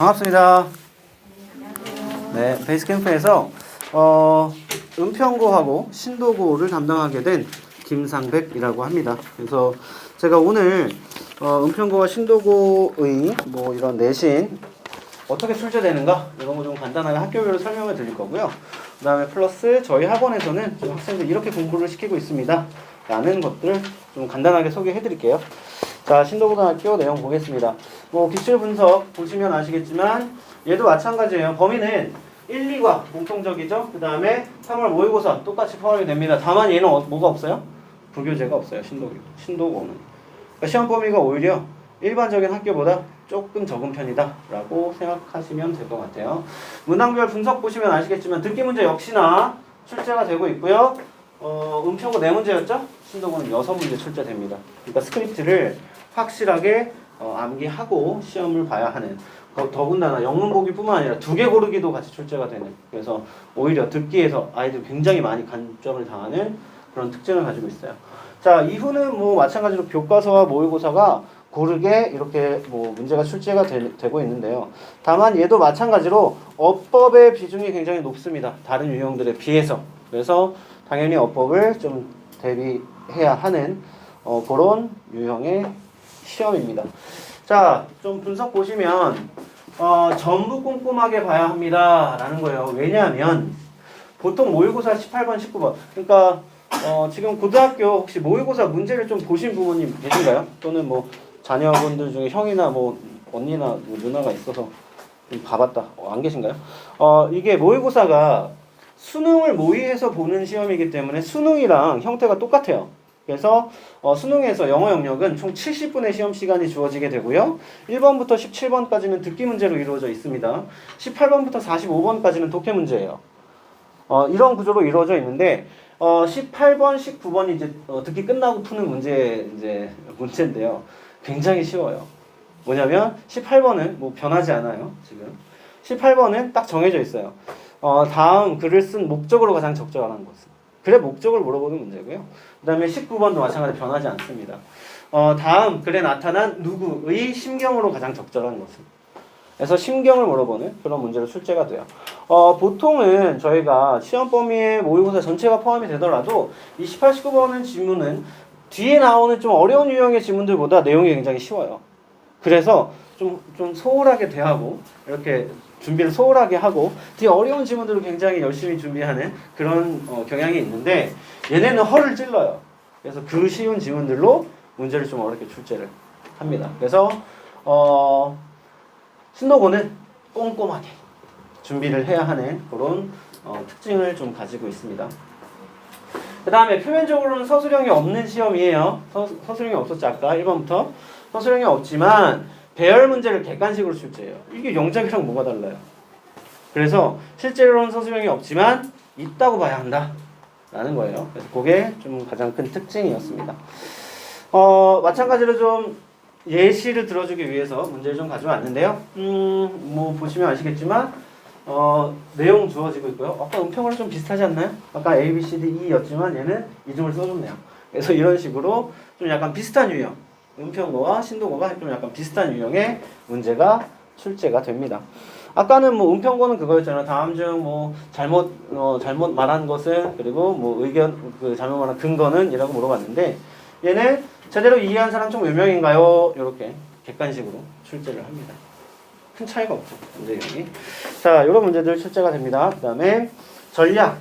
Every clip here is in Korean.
반갑습니다. 네, 베이스 캠프에서 은평고하고 신도고를 담당하게 된 김상백이라고 합니다. 그래서 제가 오늘 은평고와 신도고의 뭐 이런 내신 어떻게 출제되는가 이런 거 좀 간단하게 학교별로 설명을 드릴 거고요. 그 다음에 플러스 저희 학원에서는 지금 학생들 이렇게 공부를 시키고 있습니다 라는 것들 좀 간단하게 소개해 드릴게요. 자, 신도고등학교 내용 보겠습니다. 뭐 기출 분석 보시면 아시겠지만 얘도 마찬가지예요. 범위는 1, 2과 공통적이죠. 그 다음에 3월 모의고사 똑같이 포함이 됩니다. 다만 얘는 뭐가 없어요? 부교재가 없어요. 신도고는. 그러니까 시험 범위가 오히려 일반적인 학교보다 조금 적은 편이다 라고 생각하시면 될 것 같아요. 문항별 분석 보시면 아시겠지만 듣기 문제 역시나 출제가 되고 있고요. 은평고 4문제였죠? 신도고는 6문제 출제됩니다. 그러니까 스크립트를 확실하게 암기하고 시험을 봐야 하는, 더군다나 영문 보기뿐만 아니라 2개 고르기도 같이 출제가 되는, 그래서 오히려 듣기에서 아이들이 굉장히 많이 간점을 당하는 그런 특징을 가지고 있어요. 자, 이후는 뭐 마찬가지로 교과서와 모의고사가 고르게 이렇게 뭐 문제가 출제가 되고 있는데요. 다만 얘도 마찬가지로 어법의 비중이 굉장히 높습니다. 다른 유형들에 비해서. 그래서 당연히 어법을 좀 대비해야 하는 그런 유형의 시험입니다. 자, 좀 분석 보시면 전부 꼼꼼하게 봐야 합니다 라는 거예요. 왜냐하면 보통 모의고사 18번, 19번, 그러니까 지금 고등학교 혹시 모의고사 문제를 좀 보신 부모님 계신가요? 또는 뭐 자녀분들 중에 형이나 뭐 언니나 뭐 누나가 있어서 좀 봐봤다, 안 계신가요? 이게 모의고사가 수능을 모의해서 보는 시험이기 때문에 수능이랑 형태가 똑같아요. 그래서 수능에서 영어 영역은 총 70분의 시험 시간이 주어지게 되고요. 1번부터 17번까지는 듣기 문제로 이루어져 있습니다. 18번부터 45번까지는 독해 문제예요. 이런 구조로 이루어져 있는데 18번, 19번이 이제 듣기 끝나고 푸는 문제인데요. 굉장히 쉬워요. 뭐냐면 18번은 뭐 변하지 않아요. 지금 18번은 딱 정해져 있어요. 다음 글을 쓴 목적으로 가장 적절한 것은. 그래 목적을 물어보는 문제고요. 그 다음에 19번도 마찬가지로 변하지 않습니다. 다음 글에 나타난 누구의 심경으로 가장 적절한 것은. 그래서 심경을 물어보는 그런 문제로 출제가 돼요. 보통은 저희가 시험 범위에 모의고사 전체가 포함이 되더라도 이 18, 19번은 지문은 뒤에 나오는 좀 어려운 유형의 지문들보다 내용이 굉장히 쉬워요. 그래서 좀 소홀하게 대하고 이렇게 준비를 소홀하게 하고 뒤에 어려운 지문들을 굉장히 열심히 준비하는 그런 경향이 있는데 얘네는 허를 찔러요. 그래서 그 쉬운 지문들로 문제를 좀 어렵게 출제를 합니다. 그래서 신도고는 꼼꼼하게 준비를 해야 하는 그런 특징을 좀 가지고 있습니다. 그 다음에 표면적으로는 서술형이 없는 시험이에요. 서술형이 없었죠. 아까 1번부터. 서술형이 없지만 배열 문제를 객관식으로 출제해요. 이게 영작이랑 뭐가 달라요? 그래서 실제로는 서술형이 없지만 있다고 봐야 한다 라는 거예요. 그래서 그게 좀 가장 큰 특징이었습니다. 마찬가지로 좀 예시를 들어주기 위해서 문제를 좀 가져왔는데요. 뭐 보시면 아시겠지만 내용 주어지고 있고요. 아까 은평으로 좀 비슷하지 않나요? 아까 A, B, C, D, E였지만 얘는 이중을 써줬네요. 그래서 이런 식으로 좀 약간 비슷한 유형, 은평고와 신도고가 좀 약간 비슷한 유형의 문제가 출제가 됩니다. 아까는 뭐 은평고는 그거였잖아요. 다음 중 뭐 잘못 말한 것은, 그리고 뭐 의견 잘못 말한 근거는 이라고 물어봤는데 얘는 제대로 이해한 사람 총 몇 명인가요? 이렇게 객관식으로 출제를 합니다. 큰 차이가 없죠, 문제형이. 자, 이런 문제들 출제가 됩니다. 그 다음에 전략.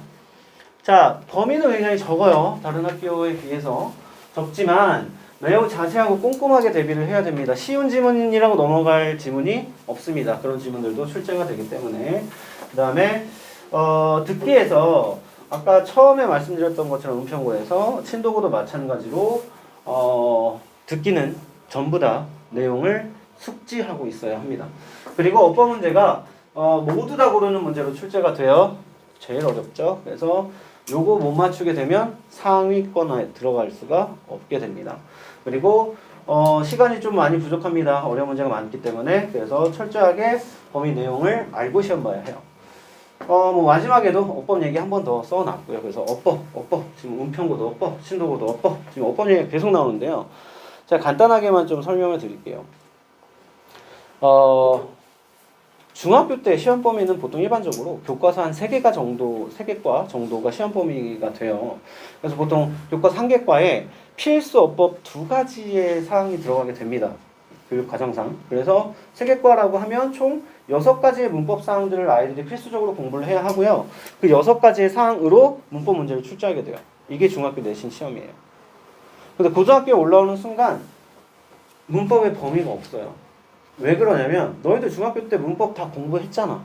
자, 범위는 굉장히 적어요. 다른 학교에 비해서 적지만 매우 자세하고 꼼꼼하게 대비를 해야 됩니다. 쉬운 지문이라고 넘어갈 지문이 없습니다. 그런 지문들도 출제가 되기 때문에. 그 다음에 듣기에서 아까 처음에 말씀드렸던 것처럼 은평고에서 신도고도 마찬가지로 듣기는 전부 다 내용을 숙지하고 있어야 합니다. 그리고 어법 문제가 모두 다 고르는 문제로 출제가 돼요. 제일 어렵죠. 그래서 요거 못 맞추게 되면 상위권에 들어갈 수가 없게 됩니다. 그리고 시간이 좀 많이 부족합니다. 어려운 문제가 많기 때문에. 그래서 철저하게 범위 내용을 알고 시험 봐야 해요. 뭐 마지막에도 어법 얘기 한 번 더 써놨고요. 그래서 어법 지금 은평고도 어법, 신도고도 어법, 지금 어법 얘기가 계속 나오는데요. 제가 간단하게만 좀 설명을 드릴게요. 중학교 때 시험 범위는 보통 일반적으로 교과서 한 3개과 정도가 시험 범위가 돼요. 그래서 보통 교과서 1개과에 필수 어법 2가지의 사항이 들어가게 됩니다. 교육 과정상. 그래서 3개과라고 하면 총 6가지의 문법 사항들을 아이들이 필수적으로 공부를 해야 하고요. 그 6가지의 사항으로 문법 문제를 출제하게 돼요. 이게 중학교 내신 시험이에요. 근데 고등학교에 올라오는 순간 문법의 범위가 없어요. 왜 그러냐면 너희들 중학교 때 문법 다 공부했잖아.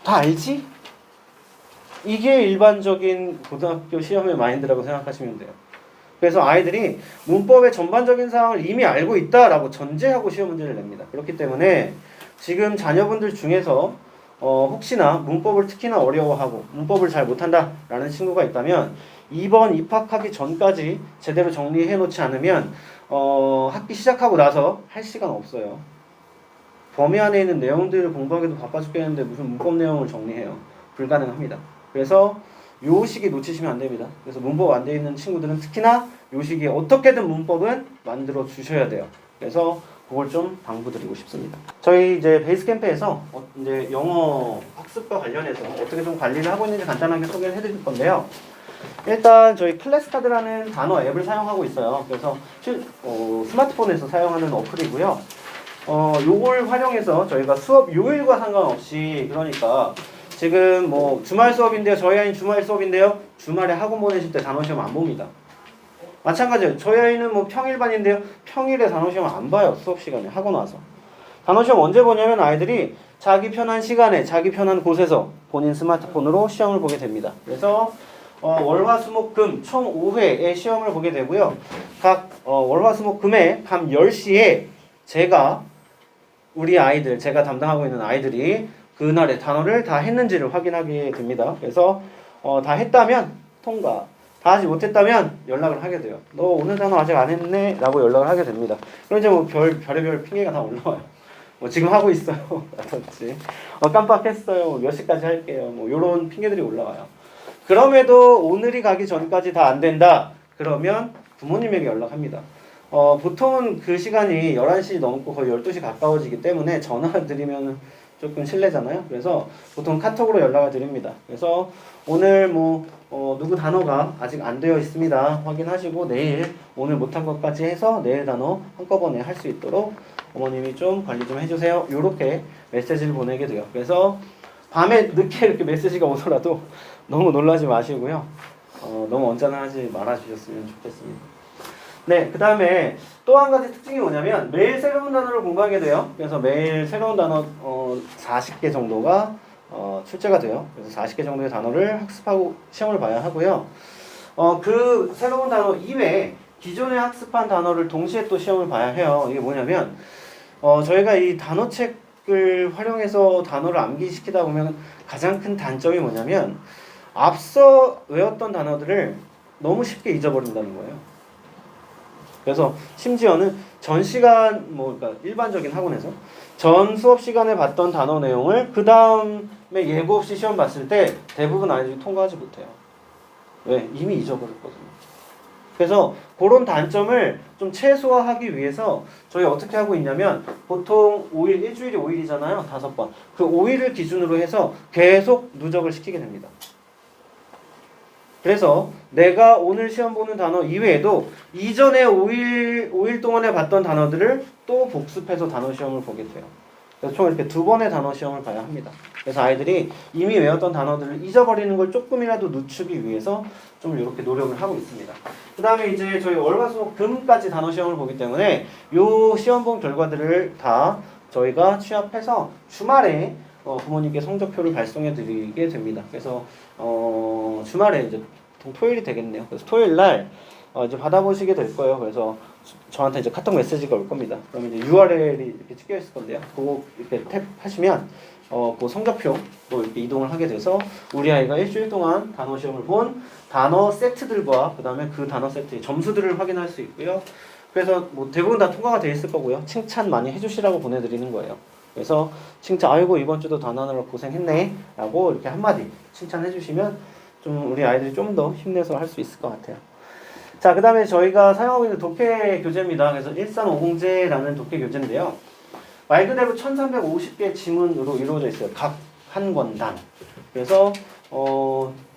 다 알지? 이게 일반적인 고등학교 시험의 마인드라고 생각하시면 돼요. 그래서 아이들이 문법의 전반적인 사항을 이미 알고 있다라고 전제하고 시험 문제를 냅니다. 그렇기 때문에 지금 자녀분들 중에서 혹시나 문법을 특히나 어려워하고 문법을 잘 못한다라는 친구가 있다면 이번 입학하기 전까지 제대로 정리해 놓지 않으면 학기 시작하고 나서 할 시간 없어요. 범위 안에 있는 내용들을 공부하기도 바빠 죽겠는데 무슨 문법 내용을 정리해요. 불가능합니다. 그래서 요 시기 놓치시면 안 됩니다. 그래서 문법 안 돼 있는 친구들은 특히나 요 시기에 어떻게든 문법은 만들어 주셔야 돼요. 그래서 그걸 좀 당부드리고 싶습니다. 저희 이제 베이스 캠프에서 이제 영어 학습과 관련해서 어떻게 좀 관리를 하고 있는지 간단하게 소개를 해드릴 건데요. 일단 저희 클래스카드라는 단어 앱을 사용하고 있어요. 그래서 스마트폰에서 사용하는 어플이고요. 요걸 활용해서 저희가 수업 요일과 상관없이, 그러니까 지금 뭐 주말 수업인데요, 저희 아이는 주말 수업인데요, 주말에 학원 보내실 때 단어 시험 안 봅니다. 마찬가지예요. 저희 아이는 뭐 평일반인데요, 평일에 단어 시험 안 봐요. 수업 시간에 학원 와서. 단어 시험 언제 보냐면 아이들이 자기 편한 시간에 자기 편한 곳에서 본인 스마트폰으로 시험을 보게 됩니다. 그래서 월화수목금 총 5회의 시험을 보게 되고요. 각 월화수목금에 밤 10시에 제가 담당하고 있는 아이들이 그날의 단어를 다 했는지를 확인하게 됩니다. 그래서 다 했다면 통과, 다 하지 못했다면 연락을 하게 돼요. 너 오늘 단어 아직 안 했네? 라고 연락을 하게 됩니다. 그럼 이제 뭐 별의별 핑계가 다 올라와요. 뭐 지금 하고 있어요. 라든지 깜빡했어요. 몇 시까지 할게요. 뭐 요런 핑계들이 올라와요. 그럼에도 오늘이 가기 전까지 다 안 된다. 그러면 부모님에게 연락합니다. 보통 그 시간이 11시 넘고 거의 12시 가까워지기 때문에 전화 드리면 조금 실례잖아요. 그래서 보통 카톡으로 연락을 드립니다. 그래서 오늘 누구 단어가 아직 안 되어 있습니다. 확인하시고 내일 오늘 못한 것까지 해서 내일 단어 한꺼번에 할 수 있도록 어머님이 좀 관리 좀 해주세요. 이렇게 메시지를 보내게 돼요. 그래서 밤에 늦게 이렇게 메시지가 오더라도 너무 놀라지 마시고요. 너무 언짢아하지 말아주셨으면 좋겠습니다. 네, 그 다음에 또 한 가지 특징이 뭐냐면 매일 새로운 단어를 공부하게 돼요. 그래서 매일 새로운 단어 40개 정도가 출제가 돼요. 그래서 40개 정도의 단어를 학습하고 시험을 봐야 하고요. 그 새로운 단어 이외에 기존에 학습한 단어를 동시에 또 시험을 봐야 해요. 이게 뭐냐면 저희가 이 단어책을 활용해서 단어를 암기시키다 보면 가장 큰 단점이 뭐냐면 앞서 외웠던 단어들을 너무 쉽게 잊어버린다는 거예요. 그래서 심지어는 전 시간 그러니까 일반적인 학원에서 전 수업 시간에 봤던 단어 내용을 그 다음에 예고 없이 시험 봤을 때 대부분 아이들이 통과하지 못해요. 왜? 이미 잊어버렸거든요. 그래서 그런 단점을 좀 최소화하기 위해서 저희 어떻게 하고 있냐면 보통 5일, 일주일이 5일이잖아요. 5번. 그 5일을 기준으로 해서 계속 누적을 시키게 됩니다. 그래서 내가 오늘 시험 보는 단어 이외에도 이전에 5일 동안에 봤던 단어들을 또 복습해서 단어 시험을 보게 돼요. 그래서 총 이렇게 2번의 단어 시험을 봐야 합니다. 그래서 아이들이 이미 외웠던 단어들을 잊어버리는 걸 조금이라도 늦추기 위해서 좀 이렇게 노력을 하고 있습니다. 그 다음에 이제 저희 월화수목금까지 단어 시험을 보기 때문에 이 시험 본 결과들을 다 저희가 취합해서 주말에 부모님께 성적표를 발송해 드리게 됩니다. 그래서 주말에 이제 토요일이 되겠네요. 그래서 토요일 날 이제 받아보시게 될 거예요. 그래서 저한테 이제 카톡 메시지가 올 겁니다. 그러면 이제 URL이 이렇게 찍혀 있을 건데요. 그거 이렇게 탭하시면 그 성적표로 이렇게 이동을 하게 돼서 우리 아이가 일주일 동안 단어 시험을 본 단어 세트들과 그 다음에 그 단어 세트의 점수들을 확인할 수 있고요. 그래서 뭐 대부분 다 통과가 돼 있을 거고요. 칭찬 많이 해주시라고 보내드리는 거예요. 그래서 칭찬, 아이고 이번 주도 단어하느라 고생했네 라고 이렇게 한마디 칭찬해 주시면 좀 우리 아이들이 좀 더 힘내서 할 수 있을 것 같아요. 자, 그 다음에 저희가 사용하고 있는 독해 교재입니다. 그래서 1350제라는 독해 교재인데요. 말 그대로 1350개의 지문으로 이루어져 있어요. 각 한 권당. 그래서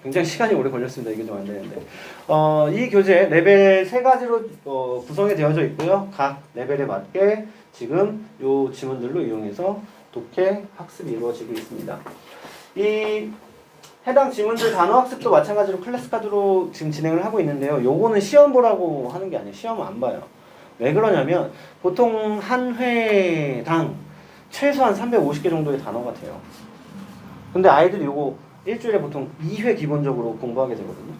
굉장히 시간이 오래 걸렸습니다. 이게 좀 안 되는데. 이 교재 레벨 세 가지로 구성이 되어져 있고요. 각 레벨에 맞게 지금 요 지문들로 이용해서 독해 학습이 이루어지고 있습니다. 이 해당 지문들 단어 학습도 마찬가지로 클래스 카드로 지금 진행을 하고 있는데요. 요거는 시험 보라고 하는 게 아니에요. 시험은 안 봐요. 왜 그러냐면 보통 한 회당 최소한 350개 정도의 단어가 돼요. 근데 아이들이 요거 일주일에 보통 2회 기본적으로 공부하게 되거든요.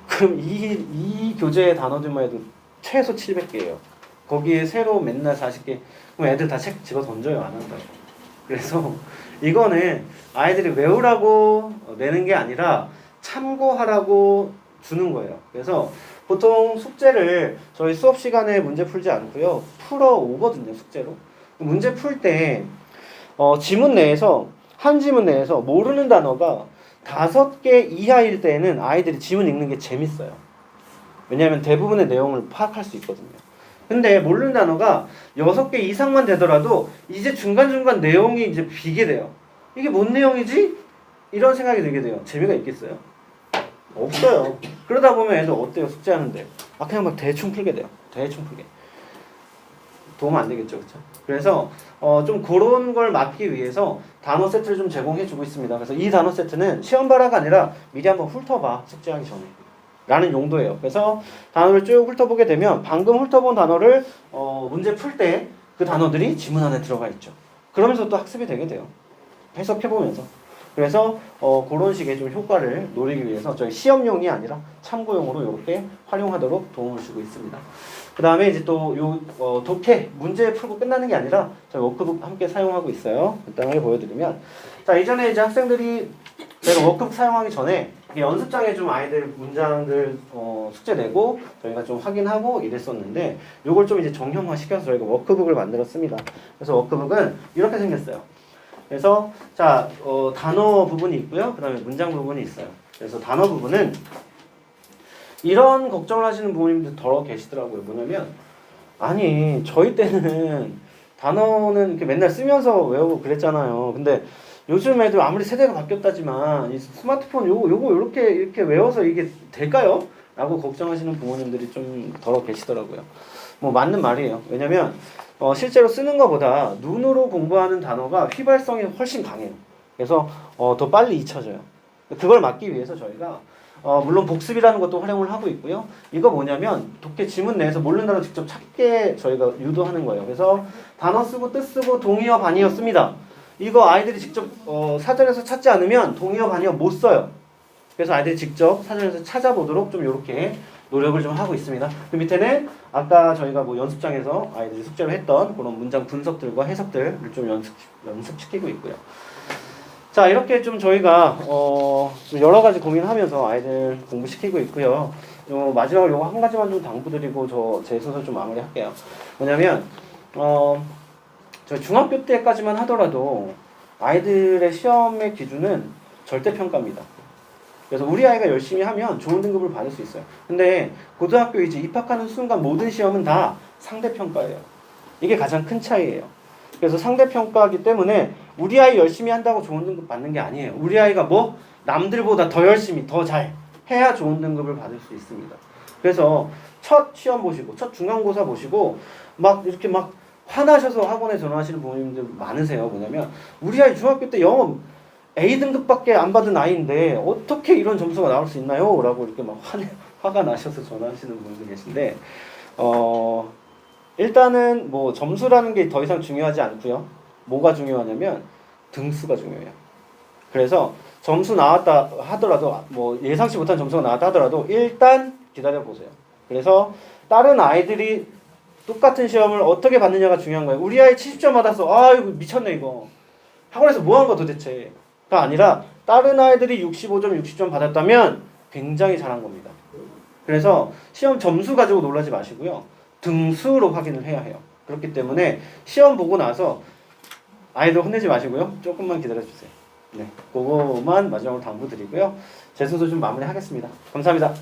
그럼 이 교재의 단어들만 해도 최소 700개예요. 거기에 새로 맨날 40개. 그럼 애들 다 책 집어 던져요. 안 한다고. 그래서 이거는 아이들이 외우라고 내는 게 아니라 참고하라고 주는 거예요. 그래서 보통 숙제를 저희 수업 시간에 문제 풀지 않고요. 풀어 오거든요. 숙제로. 문제 풀 때 지문 내에서 한 지문 내에서 모르는 단어가 5개 이하일 때는 아이들이 지문 읽는 게 재밌어요. 왜냐하면 대부분의 내용을 파악할 수 있거든요. 근데 모르는 단어가 6개 이상만 되더라도 이제 중간중간 내용이 이제 비게 돼요. 이게 뭔 내용이지? 이런 생각이 들게 돼요. 재미가 있겠어요? 없어요. 그러다 보면 애들 어때요? 숙제하는데. 그냥 막 대충 풀게 돼요. 대충 풀게. 도움 안 되겠죠, 그렇죠? 그래서 좀 그런 걸 막기 위해서 단어 세트를 좀 제공해주고 있습니다. 그래서 이 단어 세트는 시험 봐라가 아니라 미리 한번 훑어봐, 숙제하기 전에 라는 용도예요. 그래서 단어를 쭉 훑어보게 되면 방금 훑어본 단어를 문제 풀 때 그 단어들이 지문 안에 들어가 있죠. 그러면서 또 학습이 되게 돼요. 해석해보면서. 그래서 그런 식의 좀 효과를 노리기 위해서 저희 시험용이 아니라 참고용으로 이렇게 활용하도록 도움을 주고 있습니다. 그 다음에 이제 또 독해 문제 풀고 끝나는 게 아니라 저희 워크북 함께 사용하고 있어요. 간단하게 보여드리면, 자, 이전에 이제 학생들이 저희가 워크북 사용하기 전에 연습장에 좀 아이들 문장들 숙제 내고 저희가 좀 확인하고 이랬었는데, 요걸 좀 이제 정형화 시켜서 저희가 워크북을 만들었습니다. 그래서 워크북은 이렇게 생겼어요. 그래서 자, 단어 부분이 있고요. 그 다음에 문장 부분이 있어요. 그래서 단어 부분은 이런 걱정을 하시는 부모님들 더 계시더라고요. 뭐냐면, 아니 저희 때는 단어는 이렇게 맨날 쓰면서 외우고 그랬잖아요. 근데 요즘 애들 아무리 세대가 바뀌었다지만 이 스마트폰 요거 이렇게 외워서 이게 될까요? 라고 걱정하시는 부모님들이 좀 더 계시더라고요. 뭐 맞는 말이에요. 왜냐면 실제로 쓰는 것보다 눈으로 공부하는 단어가 휘발성이 훨씬 강해요. 그래서 더 빨리 잊혀져요. 그걸 막기 위해서 저희가 물론 복습이라는 것도 활용을 하고 있고요. 이거 뭐냐면 독해 지문 내에서 모르는 단어 직접 찾게 저희가 유도하는 거예요. 그래서 단어 쓰고 뜻 쓰고 동의어 반의어 씁니다. 이거 아이들이 직접 사전에서 찾지 않으면 동의어 반의어 못 써요. 그래서 아이들이 직접 사전에서 찾아보도록 좀 이렇게 노력을 좀 하고 있습니다. 그 밑에는 아까 저희가 뭐 연습장에서 아이들이 숙제로 했던 그런 문장 분석들과 해석들을 좀 연습시키고 있고요. 자, 이렇게 좀 저희가 좀 여러 가지 고민하면서 아이들 공부시키고 있고요. 마지막으로 요거 한 가지만 좀 당부드리고 제 순서 좀 마무리할게요. 뭐냐면 저희 중학교 때까지만 하더라도 아이들의 시험의 기준은 절대평가입니다. 그래서 우리 아이가 열심히 하면 좋은 등급을 받을 수 있어요. 근데 고등학교 이제 입학하는 순간 모든 시험은 다 상대평가예요. 이게 가장 큰 차이예요. 그래서 상대평가이기 때문에 우리 아이 열심히 한다고 좋은 등급 받는 게 아니에요. 우리 아이가 남들보다 더 열심히 더 잘 해야 좋은 등급을 받을 수 있습니다. 그래서 첫 시험 보시고 첫 중간고사 보시고 이렇게 화나셔서 학원에 전화하시는 부모님들 많으세요. 뭐냐면 우리 아이 중학교 때 영어 A등급밖에 안 받은 아이인데 어떻게 이런 점수가 나올 수 있나요? 라고 이렇게 화가 나셔서 전화하시는 분들 계신데 일단은 점수라는 게 더 이상 중요하지 않고요. 뭐가 중요하냐면 등수가 중요해요. 그래서 점수 나왔다 하더라도 예상치 못한 점수가 나왔다 하더라도 일단 기다려보세요. 그래서 다른 아이들이 똑같은 시험을 어떻게 받느냐가 중요한 거예요. 우리 아이 70점 받았어. 이거 미쳤네 이거. 학원에서 뭐 한 거 도대체. 가 아니라 다른 아이들이 65점, 60점 받았다면 굉장히 잘한 겁니다. 그래서 시험 점수 가지고 놀라지 마시고요. 등수로 확인을 해야 해요. 그렇기 때문에 시험 보고 나서 아이들 혼내지 마시고요. 조금만 기다려주세요. 네, 그거만 마지막으로 당부드리고요. 제 순서 좀 마무리하겠습니다. 감사합니다.